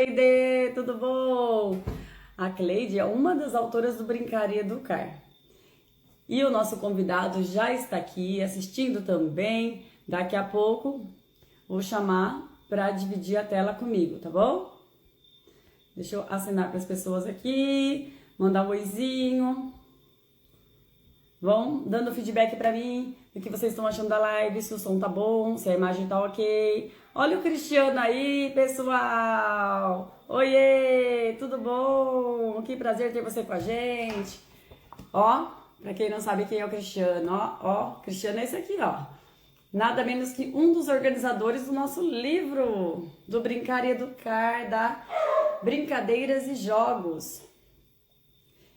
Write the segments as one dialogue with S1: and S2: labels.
S1: Cleide, tudo bom? A Cleide é uma das autoras do Brincar e Educar. E o nosso convidado já está aqui assistindo também. Daqui a pouco vou chamar para dividir a tela comigo, tá bom? Deixa eu assinar para as pessoas aqui, mandar um oizinho. Vão dando feedback para mim do que vocês estão achando da live, se o som tá bom, se a imagem tá ok. Olha o Cristiano aí, pessoal! Oiê, tudo bom? Que prazer ter você com a gente. Ó, pra quem não sabe quem é o Cristiano, ó, Cristiano é esse aqui, ó. Nada menos que um dos organizadores do nosso livro, do Brincar e Educar, da Brincadeiras e Jogos.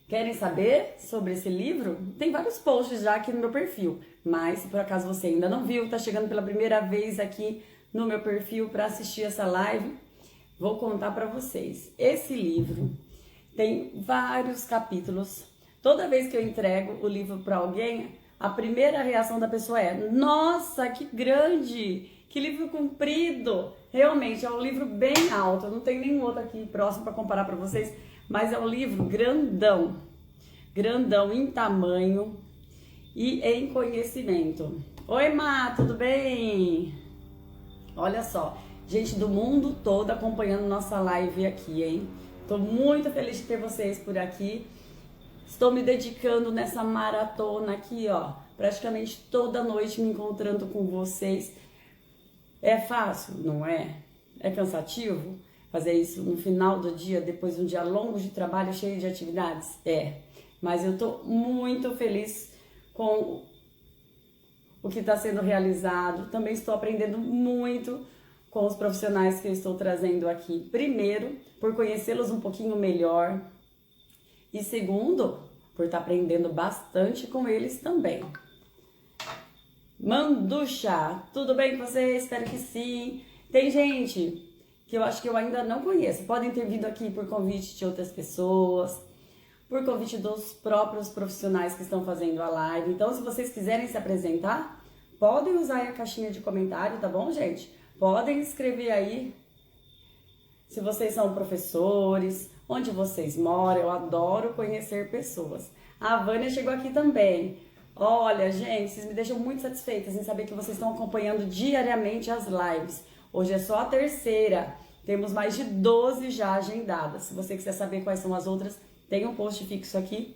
S1: Querem saber sobre esse livro? Tem vários posts já aqui no meu perfil, mas se por acaso você ainda não viu, tá chegando pela primeira vez aqui no meu perfil para assistir essa live, vou contar para vocês. Esse livro tem vários capítulos. Toda vez que eu entrego o livro para alguém, a primeira reação da pessoa é: nossa, que grande! Que livro comprido! Realmente é um livro bem alto. Eu não tenho nenhum outro aqui próximo para comparar para vocês, mas é um livro grandão, grandão em tamanho e em conhecimento. Oi, Má, tudo bem? Olha só, gente do mundo todo acompanhando nossa live aqui, hein? Tô muito feliz de ter vocês por aqui. Estou me dedicando nessa maratona aqui, ó, praticamente toda noite me encontrando com vocês. É fácil? Não é? É cansativo fazer isso no final do dia, depois de um dia longo de trabalho, cheio de atividades? É, mas eu tô muito feliz com o que está sendo realizado. Também estou aprendendo muito com os profissionais que eu estou trazendo aqui. Primeiro, por conhecê-los um pouquinho melhor. E segundo, por estar aprendendo bastante com eles também. Manducha, tudo bem com você? Espero que sim. Tem gente que eu acho que eu ainda não conheço. Podem ter vindo aqui por convite de outras pessoas, por convite dos próprios profissionais que estão fazendo a live. Então, se vocês quiserem se apresentar, podem usar a caixinha de comentário, tá bom, gente? Podem escrever aí se vocês são professores, onde vocês moram. Eu adoro conhecer pessoas. A Vânia chegou aqui também. Olha, gente, vocês me deixam muito satisfeitas em saber que vocês estão acompanhando diariamente as lives. Hoje é só a terceira. Temos mais de 12 já agendadas. Se você quiser saber quais são as outras, tem um post fixo aqui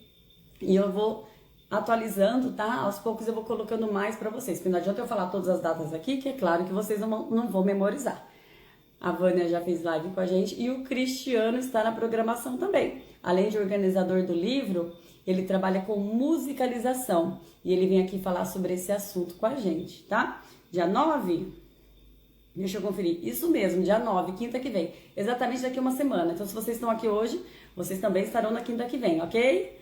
S1: e eu vou atualizando, tá? Aos poucos eu vou colocando mais para vocês. Porque não adianta eu falar todas as datas aqui, que é claro que vocês não vão memorizar. A Vânia já fez live com a gente e o Cristiano está na programação também. Além de organizador do livro, ele trabalha com musicalização e ele vem aqui falar sobre esse assunto com a gente, tá? Dia 9, deixa eu conferir, isso mesmo, dia 9, quinta que vem, exatamente daqui a uma semana. Então, se vocês estão aqui hoje, vocês também estarão na quinta que vem, ok?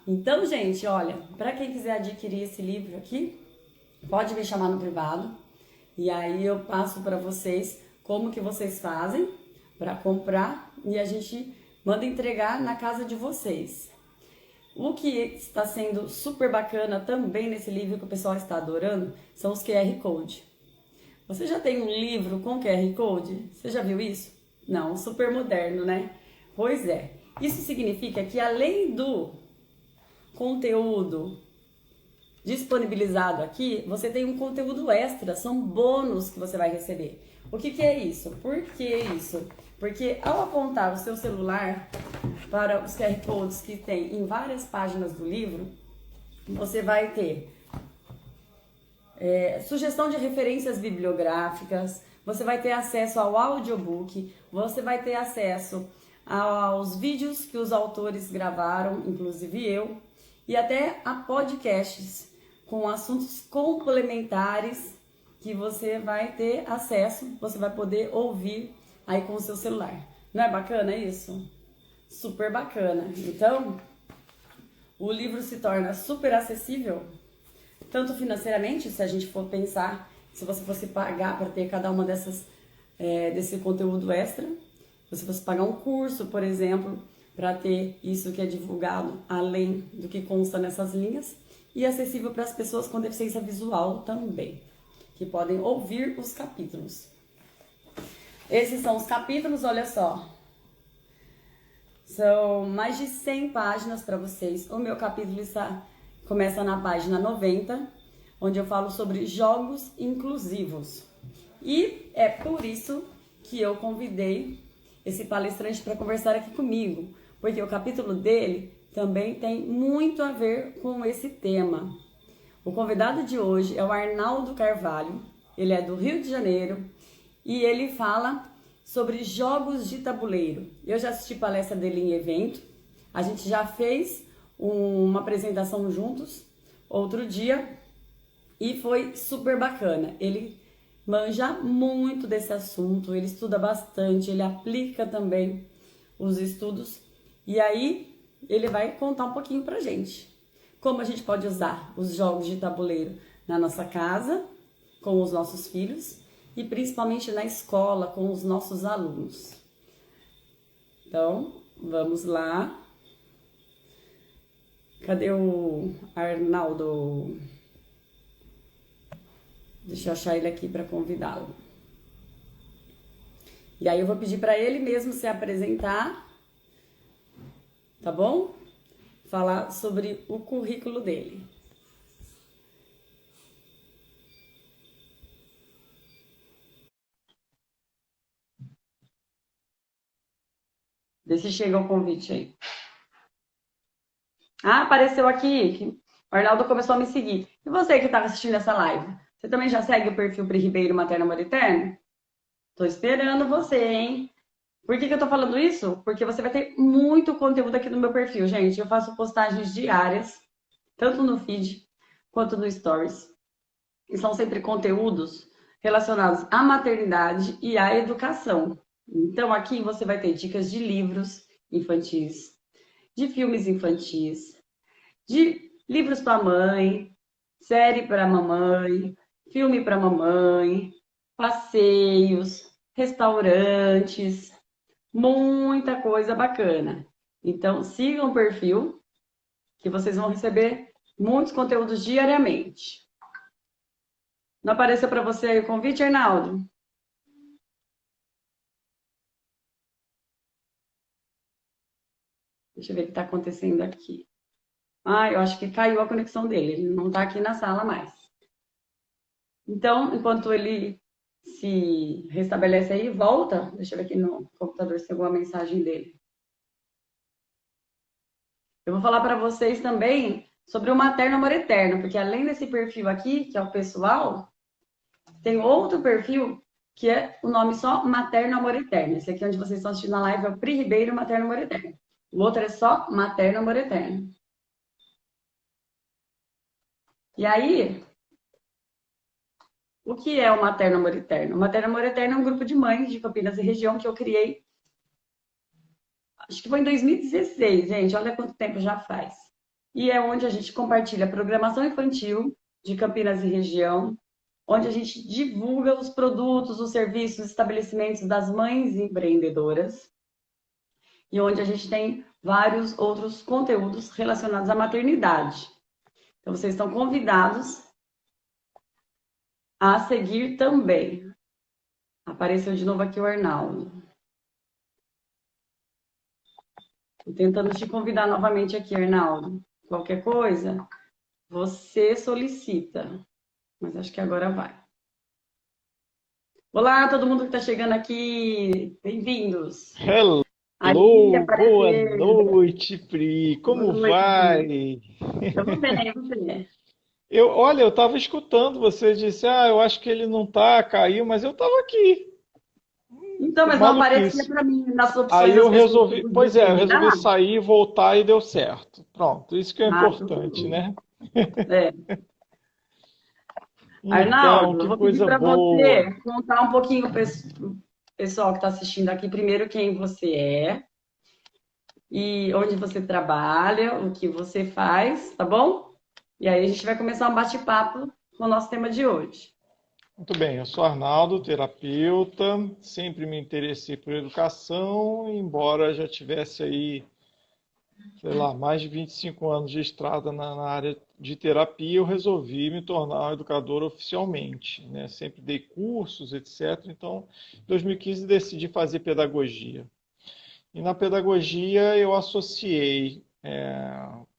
S1: Então, gente, olha, para quem quiser adquirir esse livro aqui, pode me chamar no privado. E aí eu passo para vocês como que vocês fazem para comprar e a gente manda entregar na casa de vocês. O que está sendo super bacana também nesse livro que o pessoal está adorando são os QR Code. Você já tem um livro com QR Code? Você já viu isso? Não, super moderno, né? Pois é. Isso significa que além do conteúdo disponibilizado aqui, você tem um conteúdo extra, são bônus que você vai receber. O que é isso? Por que isso? Porque ao apontar o seu celular para os QR Codes que tem em várias páginas do livro, você vai ter sugestão de referências bibliográficas, você vai ter acesso ao audiobook, você vai ter acesso aos vídeos que os autores gravaram, inclusive eu, e até a podcasts com assuntos complementares que você vai ter acesso, você vai poder ouvir aí com o seu celular. Não é bacana isso? Super bacana. Então, o livro se torna super acessível, tanto financeiramente, se a gente for pensar, se você fosse pagar para ter cada uma desse conteúdo extra, se você fosse pagar um curso, por exemplo, para ter isso que é divulgado além do que consta nessas linhas, e acessível para as pessoas com deficiência visual também, que podem ouvir os capítulos. Esses são os capítulos, olha só. São mais de 100 páginas para vocês. O meu capítulo começa na página 90, onde eu falo sobre jogos inclusivos. E é por isso que eu convidei esse palestrante para conversar aqui comigo, porque o capítulo dele também tem muito a ver com esse tema. O convidado de hoje é o Arnaldo Carvalho, ele é do Rio de Janeiro e ele fala sobre jogos de tabuleiro. Eu já assisti palestra dele em evento, a gente já fez uma apresentação juntos outro dia e foi super bacana. Ele manja muito desse assunto, ele estuda bastante, ele aplica também os estudos e aí ele vai contar um pouquinho pra gente como a gente pode usar os jogos de tabuleiro na nossa casa, com os nossos filhos e principalmente na escola com os nossos alunos. Então, vamos lá. Cadê o Arnaldo? Deixa eu achar ele aqui para convidá-lo. E aí eu vou pedir para ele mesmo se apresentar, tá bom? Falar sobre o currículo dele. Vê se chega o convite aí. Ah, apareceu aqui que o Arnaldo começou a me seguir. E você que está assistindo essa live? Você também já segue o perfil Pri Ribeiro Materno Amor Eterno? Tô esperando você, hein? Por que eu tô falando isso? Porque você vai ter muito conteúdo aqui no meu perfil, gente. Eu faço postagens diárias, tanto no feed quanto no Stories. E são sempre conteúdos relacionados à maternidade e à educação. Então aqui você vai ter dicas de livros infantis, de filmes infantis, de livros para mãe, série para mamãe, filme para mamãe, passeios, restaurantes, muita coisa bacana. Então sigam o perfil que vocês vão receber muitos conteúdos diariamente. Não apareceu para você aí o convite, Arnaldo? Deixa eu ver o que está acontecendo aqui. Ah, eu acho que caiu a conexão dele. Ele não está aqui na sala mais. Então, enquanto ele se restabelece aí, volta. Deixa eu ver aqui no computador se chegou a mensagem dele. Eu vou falar para vocês também sobre o Materno Amor Eterno, porque além desse perfil aqui, que é o pessoal, tem outro perfil que é o nome só Materno Amor Eterno. Esse aqui onde vocês estão assistindo a live é o Pri Ribeiro Materno Amor Eterno. O outro é só Materno Amor Eterno. E aí, o que é o Materno Amor Eterno? O Materno Amor Eterno é um grupo de mães de Campinas e região que eu criei, acho que foi em 2016, gente, olha quanto tempo já faz. E é onde a gente compartilha programação infantil de Campinas e região, onde a gente divulga os produtos, os serviços, os estabelecimentos das mães empreendedoras e onde a gente tem vários outros conteúdos relacionados à maternidade. Então, vocês estão convidados a seguir também. Apareceu de novo aqui o Arnaldo. Estou tentando te convidar novamente aqui, Arnaldo. Qualquer coisa, você solicita. Mas acho que agora vai. Olá, todo mundo que está chegando aqui. Bem-vindos.
S2: Hello,
S1: Aí
S2: boa
S1: apareceu.
S2: noite, Pri.
S1: Boa
S2: Como
S1: noite, Pri.
S2: vai?
S1: Eu vou bem, eu vou bem.
S2: Olha, eu estava escutando você disse, eu acho que ele não tá, caiu, mas eu estava aqui.
S1: Então,
S2: Que
S1: mas não aparecia
S2: maluquice.
S1: para mim nas
S2: Aí
S1: opções
S2: eu
S1: as pessoas que
S2: resolvi,
S1: podiam
S2: pois é, eu
S1: convidar.
S2: resolvi sair, voltar e deu certo. Pronto, isso que é
S1: Ah, então tá
S2: importante,
S1: bom.
S2: né?
S1: É.
S2: Então,
S1: Arnaldo, eu
S2: que
S1: vou pedir
S2: coisa
S1: para
S2: boa.
S1: você contar um pouquinho para o pessoal que está assistindo aqui, primeiro quem você é e onde você trabalha, o que você faz, tá bom? E aí a gente vai começar um bate-papo com o nosso tema de hoje.
S2: Muito bem, eu sou Arnaldo, terapeuta, sempre me interessei por educação, embora já tivesse aí sei lá, mais de 25 anos de estrada na área de terapia, eu resolvi me tornar um educador oficialmente, né? Sempre dei cursos, etc. Então, em 2015 decidi fazer pedagogia. E na pedagogia eu associei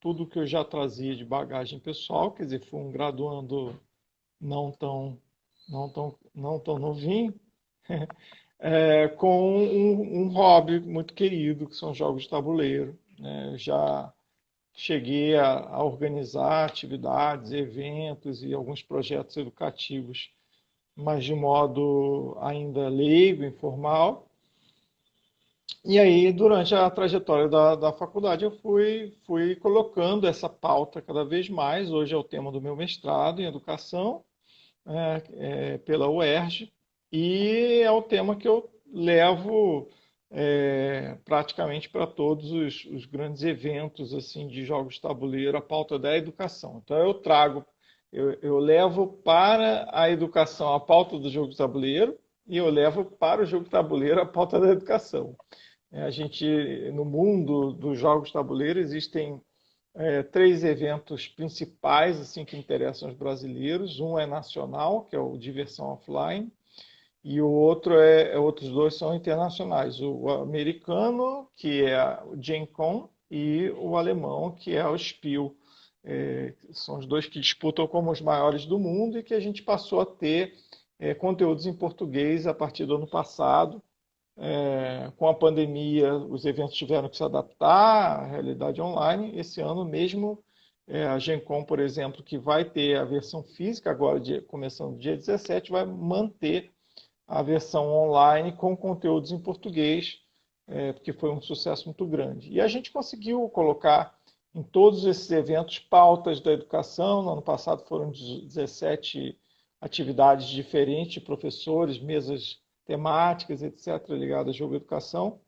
S2: tudo que eu já trazia de bagagem pessoal, quer dizer, fui um graduando não tão, não tão novinho, com um hobby muito querido, que são jogos de tabuleiro, né? Eu já cheguei a organizar atividades, eventos e alguns projetos educativos, mas de modo ainda leigo, informal. E aí, durante a trajetória da faculdade, eu fui colocando essa pauta cada vez mais. Hoje é o tema do meu mestrado em educação, pela UERJ, e é o tema que eu levo praticamente para todos os grandes eventos assim de jogos de tabuleiro, a pauta da educação. Então eu levo para a educação a pauta do jogo de tabuleiro e eu levo para o jogo de tabuleiro a pauta da educação. A gente, no mundo dos jogos de tabuleiro, existem três eventos principais assim que interessam os brasileiros. Um é nacional, que é o Diversão Offline, e o outro outros dois são internacionais. O americano, que é o Gen Con, e o alemão, que é o Spiel. São os dois que disputam como os maiores do mundo e que a gente passou a ter conteúdos em português a partir do ano passado. Com a pandemia, os eventos tiveram que se adaptar à realidade online. Esse ano mesmo, a Gencom, por exemplo, que vai ter a versão física agora, começando dia 17, vai manter a versão online com conteúdos em português, porque foi um sucesso muito grande. E a gente conseguiu colocar em todos esses eventos pautas da educação. No ano passado foram 17 atividades diferentes de professores, mesas temáticas, etc., ligadas a jogo e educação,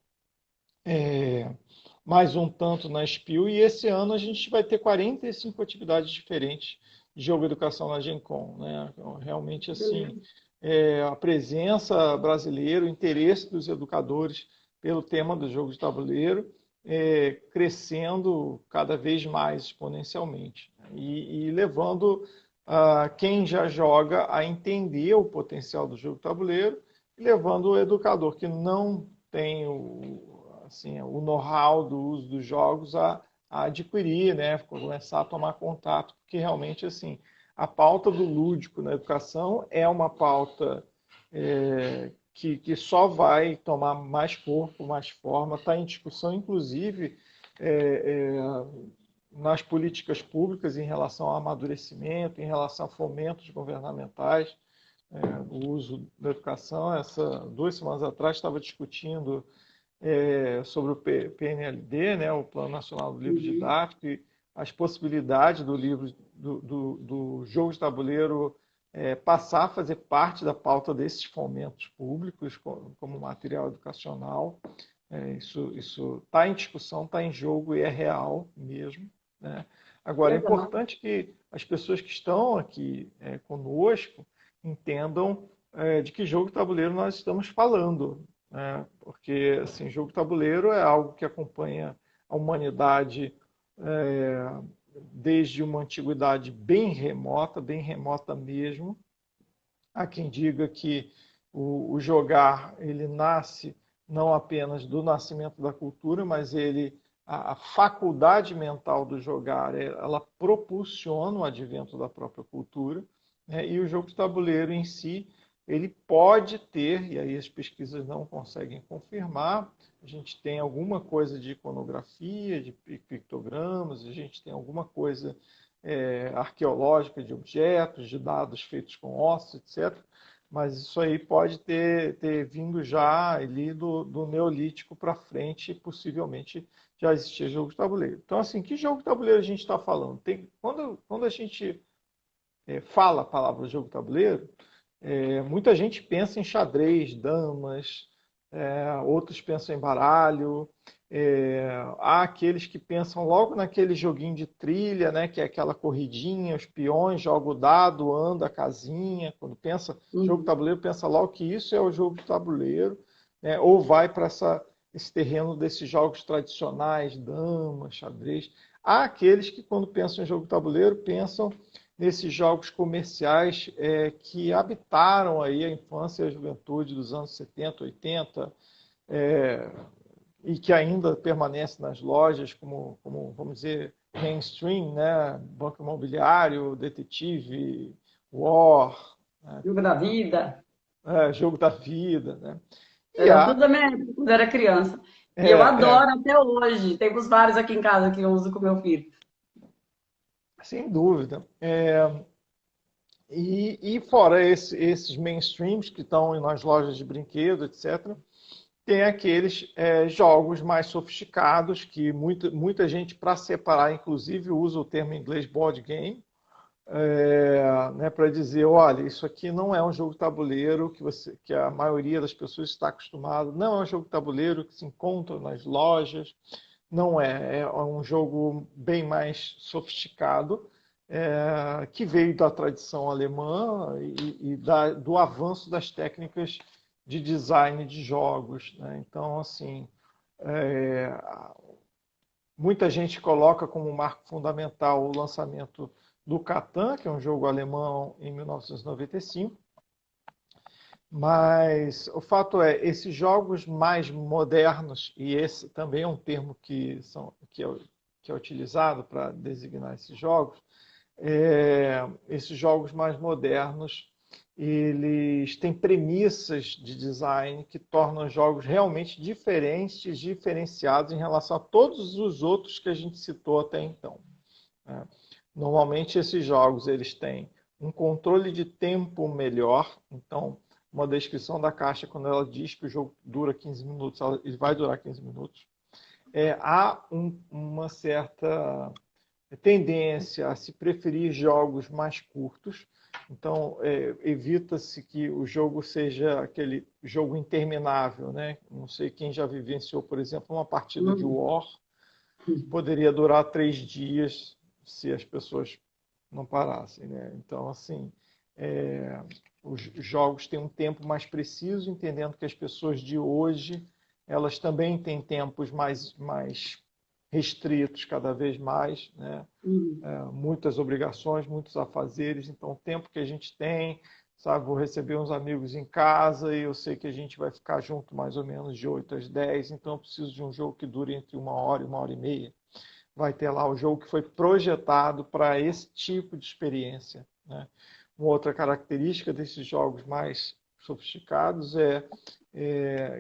S2: mais um tanto na Spiel, e esse ano a gente vai ter 45 atividades diferentes de jogo e educação na Gencom, né? Então, realmente, assim, a presença brasileira, o interesse dos educadores pelo tema do jogo de tabuleiro crescendo cada vez mais exponencialmente, e levando quem já joga a entender o potencial do jogo de tabuleiro, levando o educador que não tem o know-how do uso dos jogos a adquirir, né? Começar a tomar contato, porque realmente assim, a pauta do lúdico na educação é uma pauta que só vai tomar mais corpo, mais forma, está em discussão, inclusive, nas políticas públicas em relação ao amadurecimento, em relação a fomentos governamentais. O uso da educação. 2 semanas atrás estava discutindo sobre o PNLD, né, o Plano Nacional do Livro Didático, e as possibilidades do livro do jogo de tabuleiro passar a fazer parte da pauta desses fomentos públicos como material educacional. Isso está em discussão, está em jogo e é real mesmo, né? Agora, é importante que as pessoas que estão aqui conosco entendam de que jogo de tabuleiro nós estamos falando, né? Porque assim, jogo de tabuleiro é algo que acompanha a humanidade desde uma antiguidade bem remota mesmo. Há quem diga que o jogar ele nasce não apenas do nascimento da cultura, mas a faculdade mental do jogar ela propulsiona o advento da própria cultura. E o jogo de tabuleiro em si, ele pode ter, e aí as pesquisas não conseguem confirmar, a gente tem alguma coisa de iconografia, de pictogramas, a gente tem alguma coisa arqueológica de objetos, de dados feitos com ossos, etc. Mas isso aí pode ter vindo já ali do Neolítico para frente, e possivelmente já existia jogo de tabuleiro. Então, assim, que jogo de tabuleiro a gente está falando? Quando a gente fala a palavra jogo de tabuleiro, muita gente pensa em xadrez, damas, outros pensam em baralho, há aqueles que pensam logo naquele joguinho de trilha, né, que é aquela corridinha, os peões jogam o dado, anda a casinha. Quando pensa jogo de tabuleiro, pensa logo que isso é o jogo de tabuleiro, né, ou vai para esse terreno desses jogos tradicionais, damas, xadrez. Há aqueles que, quando pensam em jogo de tabuleiro, pensam nesses jogos comerciais que habitaram aí a infância e a juventude dos anos 70, 80, é, e que ainda permanecem nas lojas como, vamos dizer, mainstream, né? Banco Imobiliário, Detetive, War, né?
S1: Jogo da vida.
S2: Jogo da vida, né? E
S1: Era
S2: há,
S1: tudo da minha época, quando eu era criança. E eu
S2: é,
S1: adoro até hoje. Temos vários aqui em casa que eu uso com meu filho.
S2: sem dúvida. E fora esses mainstreams que estão nas lojas de brinquedo, etc., tem aqueles jogos mais sofisticados que muita gente, para separar, inclusive, usa o termo em inglês board game, né, para dizer, olha, isso aqui não é um jogo de tabuleiro que a maioria das pessoas está acostumada, não é um jogo de tabuleiro que se encontra nas lojas, não é um jogo bem mais sofisticado, que veio da tradição alemã e do avanço das técnicas de design de jogos, né? Então, assim, é, muita gente coloca como marco fundamental o lançamento do Catan, que é um jogo alemão em 1995, mas o fato esses jogos mais modernos, e esse também é um termo que é utilizado para designar esses jogos, esses jogos mais modernos, eles têm premissas de design que tornam os jogos realmente diferentes, diferenciados em relação a todos os outros que a gente citou até então, né? Normalmente esses jogos eles têm um controle de tempo melhor, então uma descrição da caixa quando ela diz que o jogo dura 15 minutos, ele vai durar 15 minutos. Há uma certa tendência a se preferir jogos mais curtos, então evita-se que o jogo seja aquele jogo interminável, né? Não sei quem já vivenciou, por exemplo, uma partida de
S1: Uhum.
S2: War que poderia durar 3 dias se as pessoas não parassem, né? Então, assim, os jogos têm um tempo mais preciso, entendendo que as pessoas de hoje elas também têm tempos mais restritos cada vez mais, né?
S1: Uhum.
S2: Muitas obrigações, muitos afazeres, então o tempo que a gente tem, sabe, vou receber uns amigos em casa e eu sei que a gente vai ficar junto mais ou menos de 8 às 10, então eu preciso de um jogo que dure entre 1 hora e 1 hora e meia. Vai ter lá o jogo que foi projetado para esse tipo de experiência, né? Uma outra característica desses jogos mais sofisticados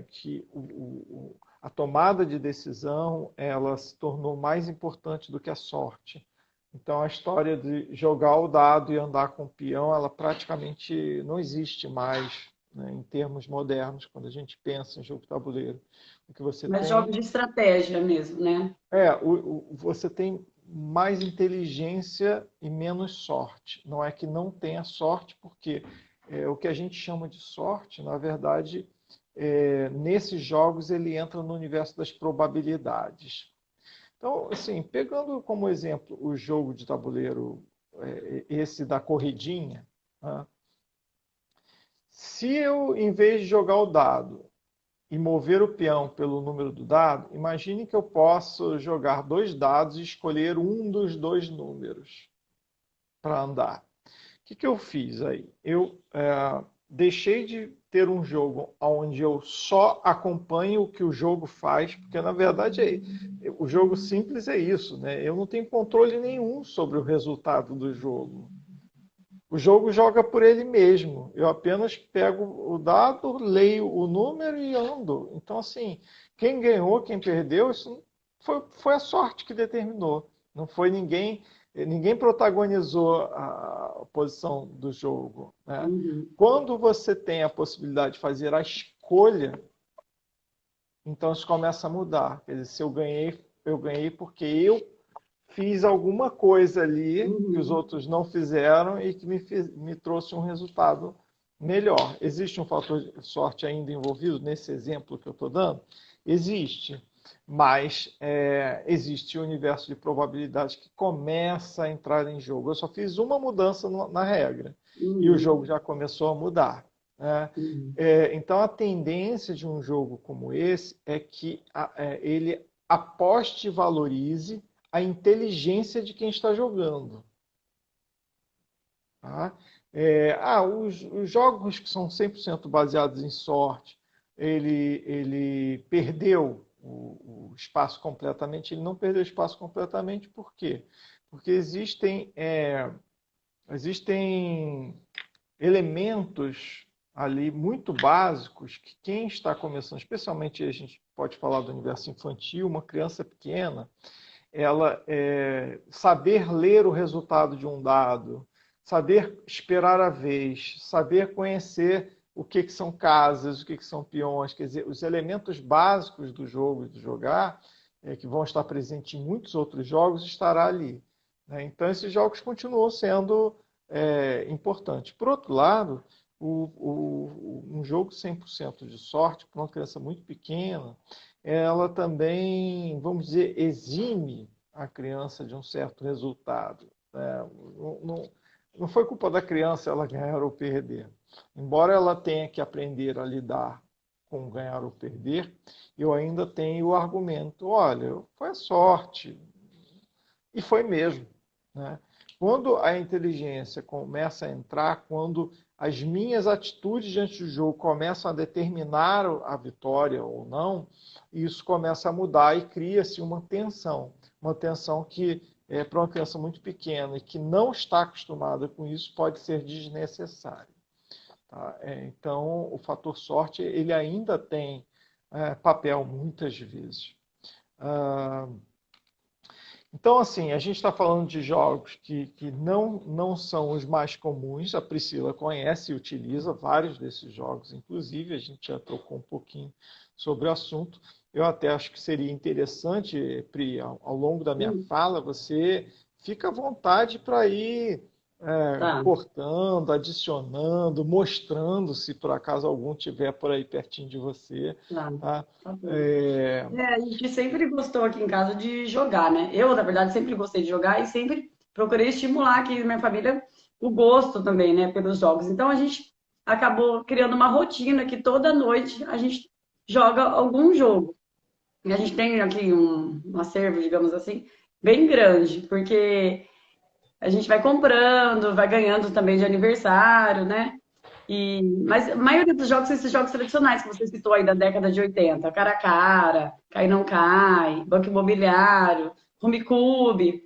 S2: que a tomada de decisão ela se tornou mais importante do que a sorte. Então a história de jogar o dado e andar com o peão, ela praticamente não existe mais, né, em termos modernos, quando a gente pensa em jogo de tabuleiro. O que você
S1: Mas jogos
S2: tem
S1: de estratégia mesmo, né?
S2: você tem mais inteligência e menos sorte. Não é que não tenha sorte, porque o que a gente chama de sorte, na verdade, nesses jogos ele entra no universo das probabilidades. Então, assim, pegando como exemplo o jogo de tabuleiro, esse da corridinha, né? Se eu, em vez de jogar o dado e mover o peão pelo número do dado, imagine que eu posso jogar 2 dados e escolher um dos 2 números para andar. O que eu fiz aí? Eu deixei de ter um jogo onde eu só acompanho o que o jogo faz, porque na verdade o jogo simples é isso, né? Eu não tenho controle nenhum sobre o resultado do jogo. O jogo joga por ele mesmo. Eu apenas pego o dado, leio o número e ando. Então, assim, quem ganhou, quem perdeu, isso foi a sorte que determinou. Não foi ninguém protagonizou a posição do jogo, né?
S1: Uhum.
S2: Quando você tem a possibilidade de fazer a escolha, então isso começa a mudar. Quer dizer, se eu ganhei porque eu fiz alguma coisa ali que os
S1: Uhum.
S2: outros não fizeram e que me trouxe um resultado melhor. Existe um fator de sorte ainda envolvido nesse exemplo que eu estou dando? Existe, mas existe o um universo de probabilidades que começa a entrar em jogo. Eu só fiz uma mudança na regra e o
S1: Uhum.
S2: jogo já começou a mudar, né?
S1: Uhum.
S2: Então a tendência de um jogo como esse é que ele aposte e valorize a inteligência de quem está jogando. Tá? Os jogos que são 100% baseados em sorte, ele perdeu o espaço completamente. Ele não perdeu o espaço completamente, por quê? Porque existem elementos ali muito básicos que quem está começando, especialmente a gente pode falar do universo infantil, uma criança pequena, ela saber ler o resultado de um dado, saber esperar a vez, saber conhecer o que são casas, o que são peões, quer dizer, os elementos básicos do jogo e do jogar, que vão estar presentes em muitos outros jogos, estará ali. Né? Então, esses jogos continuam sendo importantes. Por outro lado, um jogo 100% de sorte, para uma criança muito pequena, ela também, vamos dizer, exime a criança de um certo resultado. Né? Não foi culpa da criança ela ganhar ou perder. Embora ela tenha que aprender a lidar com ganhar ou perder, eu ainda tenho o argumento, olha, foi a sorte. E foi mesmo. Né? Quando a inteligência começa a entrar, quando as minhas atitudes diante do jogo começam a determinar a vitória ou não, isso começa a mudar e cria-se uma tensão que, para uma criança muito pequena e que não está acostumada com isso, pode ser desnecessária. Tá? Então, o fator sorte ele ainda tem papel muitas vezes. Então, assim, a gente está falando de jogos que não são os mais comuns. A Priscila conhece e utiliza vários desses jogos, inclusive, a gente já trocou um pouquinho sobre o assunto. Eu até acho que seria interessante, Pri, ao longo da minha fala, você fica à vontade para ir cortando, adicionando, mostrando, se por acaso algum tiver por aí pertinho de você.
S1: Tá.
S2: Tá?
S1: Tá bom. A gente sempre gostou aqui em casa de jogar, né? Eu, na verdade, sempre gostei de jogar e sempre procurei estimular aqui na minha família o gosto também, né, pelos jogos. Então a gente acabou criando uma rotina que toda noite a gente joga algum jogo. E a gente tem aqui um acervo, digamos assim, bem grande, porque a gente vai comprando, vai ganhando também de aniversário, né? Mas a maioria dos jogos são esses jogos tradicionais que você citou aí da década de 80. Cara a cara, Cai Não Cai, Banco Imobiliário, Rummikub.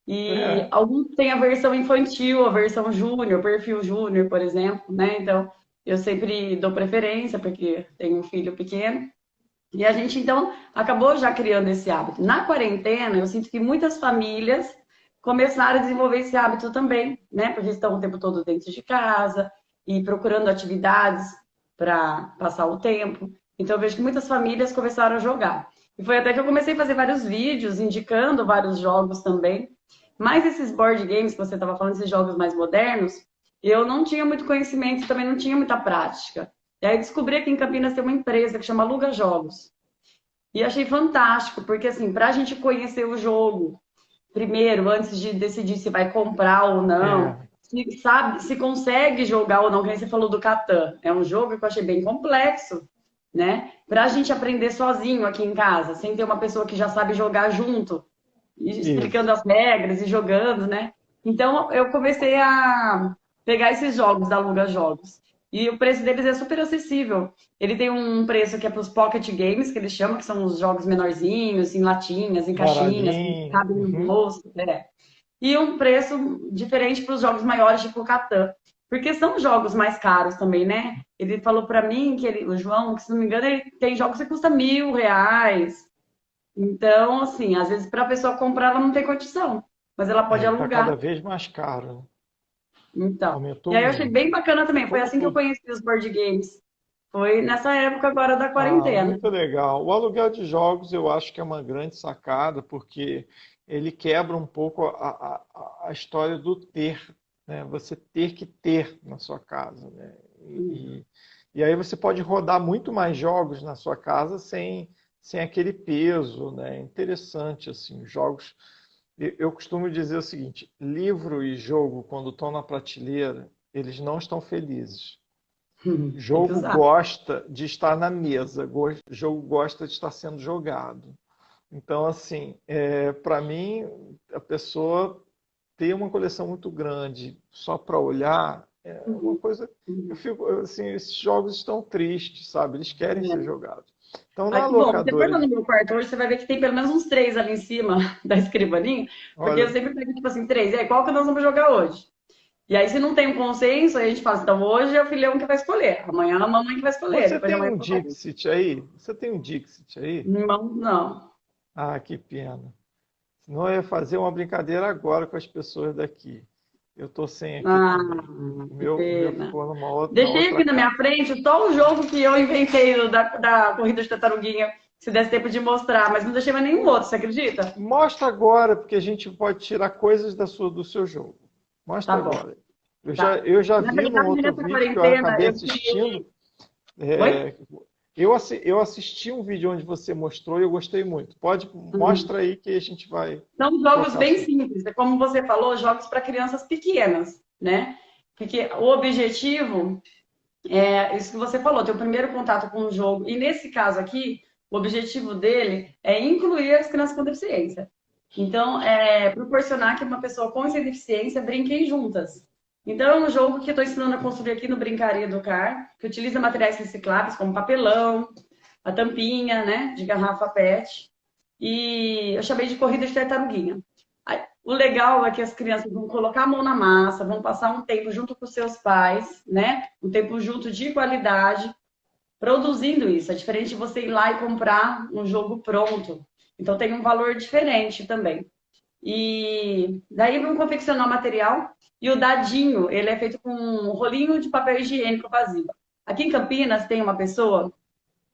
S1: E
S2: É,
S1: alguns têm a versão infantil, a versão júnior, perfil júnior, por exemplo, né? Então, eu sempre dou preferência, porque tenho um filho pequeno. E a gente, então, acabou já criando esse hábito. Na quarentena, eu sinto que muitas famílias começaram a desenvolver esse hábito também, né? Porque estão o tempo todo dentro de casa e procurando atividades para passar o tempo. Então, eu vejo que muitas famílias começaram a jogar. E foi até que eu comecei a fazer vários vídeos indicando vários jogos também. Mas esses board games que você estava falando, esses jogos mais modernos, eu não tinha muito conhecimento e também não tinha muita prática. E aí descobri que em Campinas tem uma empresa que chama Aluga Jogos. E achei fantástico, porque assim, para a gente conhecer o jogo primeiro, antes de decidir se vai comprar ou não,
S2: é,
S1: se sabe, se consegue jogar ou não, que nem você falou do Catan. É um jogo que eu achei bem complexo, né? Para a gente aprender sozinho aqui em casa, sem ter uma pessoa que já sabe jogar junto, explicando
S2: isso.
S1: as regras e jogando, né? Então eu comecei a pegar esses jogos da Aluga Jogos. E o preço deles é super acessível. Ele tem um preço que é para os pocket games, que eles chamam, que são os jogos menorzinhos, em latinhas, em caixinhas, que
S2: Baralhinho.
S1: cabem no
S2: Uhum.
S1: bolso. E um preço diferente para os jogos maiores, tipo o Catan. Porque são jogos mais caros também, né? Ele falou para mim que o João, que se não me engano, ele tem jogos que custam R$ 1.000. Então, assim, às vezes para a pessoa comprar ela não tem condição, mas ela pode
S2: E está
S1: alugar.
S2: cada vez mais caro. Né?
S1: Então, e
S2: Aumentou
S1: aí eu achei
S2: muito.
S1: bem bacana também. Foi assim que eu
S2: O-
S1: conheci os board games. Foi nessa época agora da quarentena.
S2: Muito legal. O aluguel de jogos eu acho que é uma grande sacada, porque ele quebra um pouco a história do ter, né? Você ter que ter na sua casa, né? E aí você pode rodar muito mais jogos na sua casa sem aquele peso, né? É interessante, assim, os jogos. Eu costumo dizer o seguinte: livro e jogo, quando estão na prateleira, eles não estão felizes.
S1: Tem que
S2: Jogo
S1: usar.
S2: gosta de estar na mesa, jogo gosta de estar sendo jogado. Então, assim, para mim, a pessoa ter uma coleção muito grande só para olhar é uma
S1: Uhum,
S2: coisa. Eu
S1: uhum.
S2: fico, assim, esses jogos estão tristes, sabe? Eles querem ser
S1: É.
S2: jogados. Então,
S1: Ah,
S2: na
S1: que bom. Você for
S2: locadora,
S1: lá no meu quarto hoje, você vai ver que tem pelo menos uns três ali em cima da escrivaninha, porque eu
S2: olha,
S1: sempre pego, tipo assim, três. E aí, qual que nós vamos jogar hoje? E aí, se não tem um consenso, aí a gente fala assim, então hoje é o filhão que vai escolher, amanhã é a mamãe que vai escolher,
S2: você
S1: depois de
S2: tem
S1: amanhã
S2: um
S1: é o papai.
S2: Dixit aí? Você tem um Dixit aí?
S1: Não, não.
S2: Ah, que pena. Senão eu ia fazer uma brincadeira agora com as pessoas daqui. Eu tô sem aqui
S1: Ah,
S2: também.
S1: que
S2: O meu
S1: pena.
S2: ficou na
S1: Deixei
S2: outra
S1: aqui na minha
S2: casa.
S1: frente só o jogo que eu inventei da corrida de tartaruguinha, se desse tempo de mostrar, mas não deixei mais nenhum outro, você acredita?
S2: Mostra agora, porque a gente pode tirar coisas do seu jogo.
S1: Tá
S2: Mostra
S1: bom,
S2: agora.
S1: tá.
S2: Eu já
S1: Na
S2: vi num
S1: verdade,
S2: outro
S1: nessa
S2: vídeo que eu
S1: quarentena,
S2: acabei
S1: eu criei.
S2: assistindo.
S1: Oi?
S2: é, eu assisti um vídeo onde você mostrou e eu gostei muito.
S1: Uhum.
S2: Mostra aí que a gente vai
S1: São jogos
S2: tocar
S1: bem
S2: assunto.
S1: simples, é como você falou, jogos para crianças pequenas, né? Porque o objetivo é isso que você falou, ter o primeiro contato com o jogo. E nesse caso aqui, o objetivo dele é incluir as crianças com deficiência. Então, é proporcionar que uma pessoa com essa deficiência brinquem juntas. Então, é um jogo que eu estou ensinando a construir aqui no Brincar e Educar, que utiliza materiais recicláveis como papelão, a tampinha, né, de garrafa PET. E eu chamei de corrida de tartaruguinha. O legal é que as crianças vão colocar a mão na massa, vão passar um tempo junto com seus pais, né? Um tempo junto de qualidade, produzindo isso. É diferente de você ir lá e comprar um jogo pronto. Então tem um valor diferente também. E daí vão confeccionar o material. E o dadinho, ele é feito com um rolinho de papel higiênico vazio. Aqui em Campinas tem uma pessoa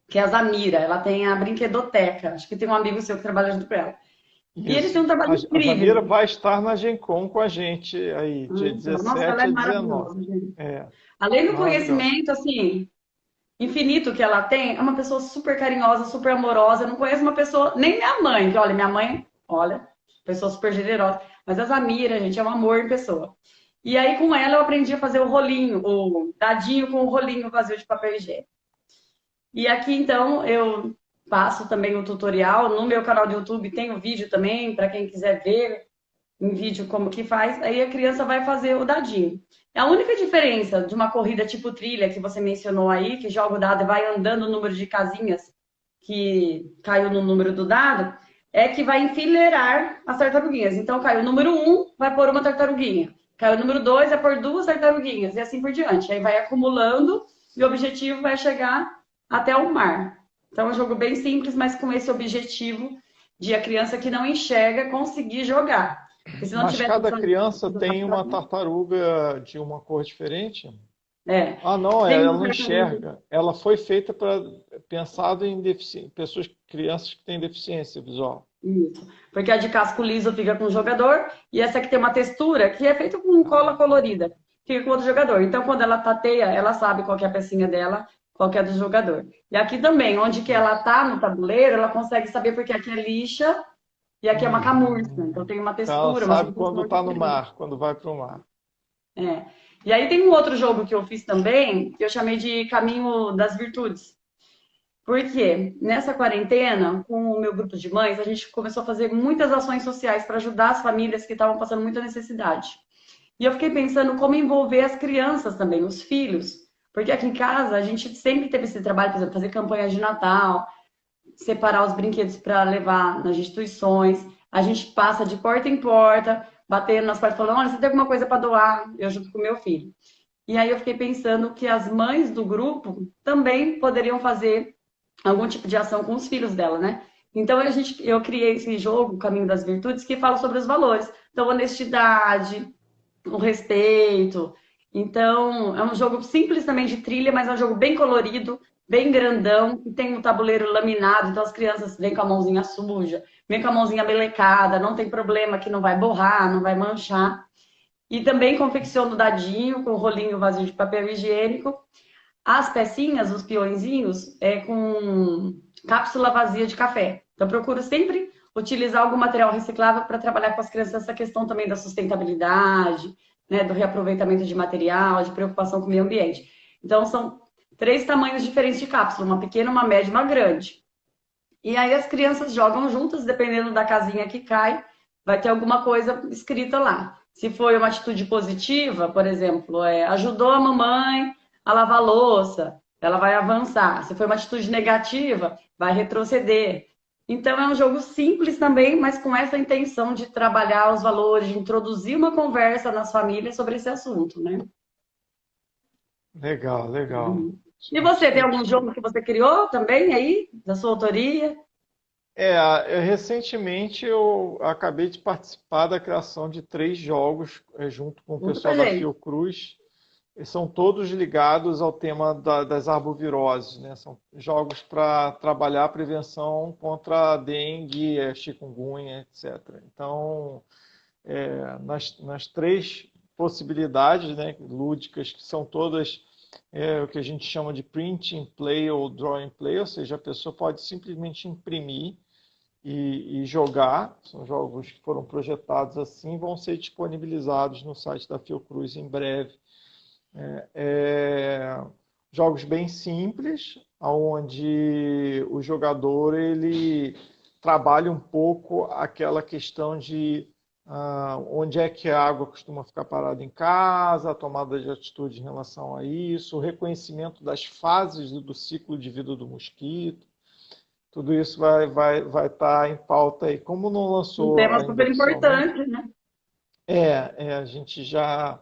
S1: que é a Zamira, ela tem a brinquedoteca. Acho que tem um amigo seu que trabalha junto com ela. E eles têm
S2: Isso.
S1: um trabalho
S2: A Zamira
S1: incrível.
S2: vai estar na Gen Con com a gente aí, dia
S1: Nossa, ela
S2: 17
S1: é
S2: a 19.
S1: maravilhosa, gente.
S2: É,
S1: Além do
S2: maravilhosa.
S1: conhecimento, assim, infinito que ela tem, é uma pessoa super carinhosa, super amorosa. Eu não conheço uma pessoa, nem minha mãe, que olha, minha mãe, olha, pessoa super generosa. Mas a Zamira, gente, é um amor em pessoa. E aí, com ela, eu aprendi a fazer o rolinho, o dadinho com o rolinho vazio de papel higiênico. E aqui, então, eu passo também o tutorial. No meu canal do YouTube tem o vídeo também, para quem quiser ver em vídeo como que faz, aí a criança vai fazer o dadinho. A única diferença de uma corrida tipo trilha que você mencionou aí, que joga o dado e vai andando o número de casinhas que caiu no número do dado, é que vai enfileirar as tartaruguinhas. Então, caiu o número um, vai pôr uma tartaruguinha. Caiu o número 2, vai pôr duas tartaruguinhas, e assim por diante. Aí vai acumulando e o objetivo vai chegar até o mar. Então, é um jogo bem simples, mas com esse objetivo de a criança que não enxerga conseguir jogar. Porque se não
S2: Mas
S1: tiver
S2: cada
S1: atenção
S2: criança tem uma tartaruga de uma cor diferente?
S1: é,
S2: Ah, não,
S1: tem
S2: ela
S1: uma
S2: não
S1: tartaruga.
S2: enxerga. Ela foi feita para pensado em pessoas, crianças que têm deficiência visual.
S1: Isso. Porque a de casco liso fica com o jogador, e essa que tem uma textura que é feita com cola
S2: Ah,
S1: colorida, fica com outro jogador. Então, quando ela tateia, ela sabe qual que é a pecinha dela, qual que é do jogador. E aqui também, onde que ela tá no tabuleiro, ela consegue saber porque aqui é lixa e aqui é uma camurça. Então
S2: uhum.
S1: tem uma
S2: Então ela
S1: textura, uma
S2: sabe quando
S1: sensação
S2: está no
S1: diferente.
S2: mar, quando vai para o mar.
S1: É. E aí tem um outro jogo que eu fiz também, que eu chamei de Caminho das Virtudes. Porque nessa quarentena, com o meu grupo de mães, a gente começou a fazer muitas ações sociais para ajudar as famílias que estavam passando muita necessidade. E eu fiquei pensando como envolver as crianças também, os filhos. Porque aqui em casa a gente sempre teve esse trabalho, por exemplo, fazer campanha de Natal, separar os brinquedos para levar nas instituições. A gente passa de porta em porta, batendo nas portas, falando: olha, você tem alguma coisa para doar? Eu junto com meu filho. E aí eu fiquei pensando que as mães do grupo também poderiam fazer algum tipo de ação com os filhos dela, né? Então eu criei esse jogo, Caminho das Virtudes, que fala sobre os valores. Então, honestidade, o respeito. Então, é um jogo simples também de trilha, mas é um jogo bem colorido, bem grandão, e tem um tabuleiro laminado, então as crianças vêm com a mãozinha suja, vêm com a mãozinha melecada, não tem problema que não vai borrar, não vai manchar. E também confecciono dadinho com rolinho vazio de papel higiênico. As pecinhas, os peõezinhos, é com cápsula vazia de café. Então, procuro sempre utilizar algum material reciclável para trabalhar com as crianças essa questão também da sustentabilidade, né, do reaproveitamento de material, de preocupação com o meio ambiente. Então, são três tamanhos diferentes de cápsula, uma pequena, uma média e uma grande. E aí as crianças jogam juntas, dependendo da casinha que cai, vai ter alguma coisa escrita lá. Se foi uma atitude positiva, por exemplo, ajudou a mamãe a lavar a louça, ela vai avançar. Se foi uma atitude negativa, vai retroceder. Então é um jogo simples também, mas com essa intenção de trabalhar os valores, de introduzir uma conversa nas famílias sobre esse assunto, né?
S2: Legal, legal.
S1: E você, tem algum jogo que você criou também aí, da sua autoria?
S2: Recentemente eu acabei de participar da criação de 3 jogos junto com o
S1: Conta
S2: pessoal
S1: pra
S2: da
S1: gente.
S2: Fiocruz. E são todos ligados ao tema das arboviroses, né? São jogos para trabalhar a prevenção contra a dengue, chikungunya, etc. Então, nas 3 possibilidades, né, lúdicas, que são todas o que a gente chama de print and play ou draw and play, ou seja, a pessoa pode simplesmente imprimir e jogar. São jogos que foram projetados assim, vão ser disponibilizados no site da Fiocruz em breve. É, Jogos bem simples, onde o jogador ele trabalha um pouco aquela questão de onde é que a água costuma ficar parada em casa, a tomada de atitude em relação a isso, o reconhecimento das fases do ciclo de vida do mosquito. Tudo isso vai estar em pauta aí. Como não
S1: Um
S2: lançou
S1: tema
S2: ainda
S1: super
S2: oficialmente,
S1: importante, né?
S2: a gente já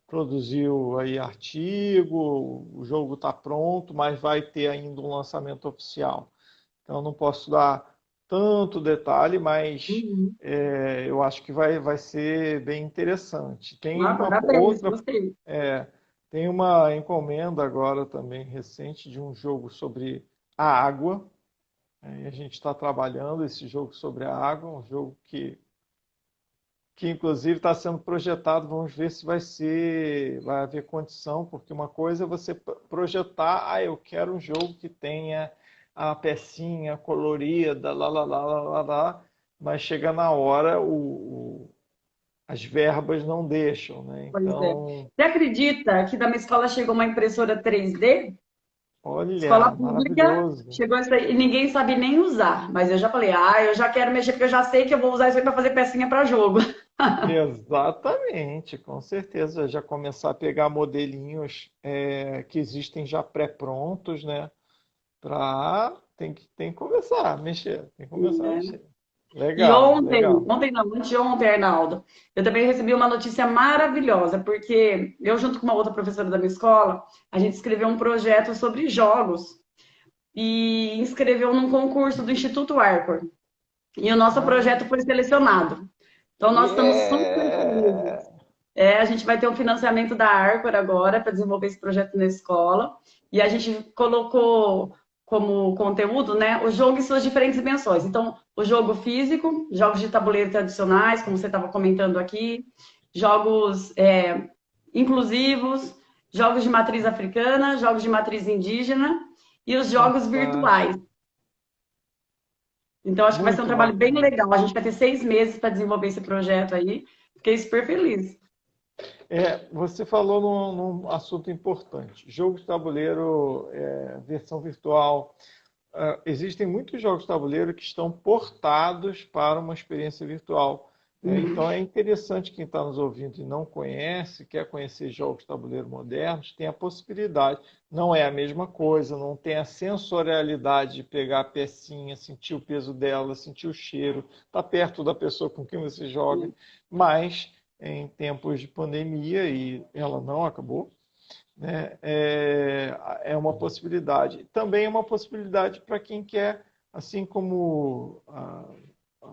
S2: produziu aí artigo, o jogo está pronto, mas vai ter ainda um lançamento oficial. Então não posso dar tanto detalhe, mas
S1: Uhum.
S2: eu acho que vai ser bem interessante.
S1: Ah, parabéns, gostei.
S2: É, tem uma encomenda agora também recente de um jogo sobre a água. E a gente está trabalhando esse jogo sobre a água, um jogo que inclusive está sendo projetado. Vamos ver se vai haver condição, porque uma coisa é você projetar, eu quero um jogo que tenha a pecinha colorida, lá, mas chega na hora, as verbas não deixam, né?
S1: Pois é.
S2: Então,
S1: Você acredita que da minha escola chegou uma impressora 3D? Escola
S2: olha,
S1: pública,
S2: maravilhoso.
S1: chegou isso aí e ninguém sabe nem usar. Mas eu já falei, eu já quero mexer porque eu já sei que eu vou usar isso aí para fazer pecinha para jogo.
S2: Exatamente, com certeza. Já começar a pegar modelinhos que existem já pré-prontos, né? Tem que começar a mexer, tem que começar a mexer.
S1: E
S2: Legal,
S1: ontem,
S2: legal.
S1: ontem não, anteontem, Arnaldo, eu também recebi uma notícia maravilhosa, porque eu, junto com uma outra professora da minha escola, a gente escreveu um projeto sobre jogos e inscreveu num concurso do Instituto Arcor. E o nosso
S2: Ah,
S1: projeto foi selecionado. Então, nós estamos super felizes.
S2: yeah!
S1: A gente vai ter um financiamento da Arcor agora para desenvolver esse projeto na escola. E a gente colocou como conteúdo, né, o jogo em suas diferentes dimensões. Então, o jogo físico, jogos de tabuleiro tradicionais, como você estava comentando aqui, jogos inclusivos, jogos de matriz africana, jogos de matriz indígena e os jogos virtuais.
S2: Fantástico.
S1: Então, acho que vai ser um
S2: Muito
S1: trabalho bem
S2: bacana.
S1: legal. A gente vai ter 6 meses para desenvolver esse projeto aí. Fiquei super feliz.
S2: Você falou num assunto importante. Jogo de tabuleiro, versão virtual. Existem muitos jogos de tabuleiro que estão portados para uma experiência virtual. Então é interessante quem está nos ouvindo e não conhece, quer conhecer jogos de tabuleiro modernos, tem a possibilidade. Não é a mesma coisa, não tem a sensorialidade de pegar a pecinha, sentir o peso dela, sentir o cheiro, estar perto da pessoa com quem você joga, mas em tempos de pandemia, e ela não acabou, né? É uma possibilidade. Também é uma possibilidade para quem quer, assim como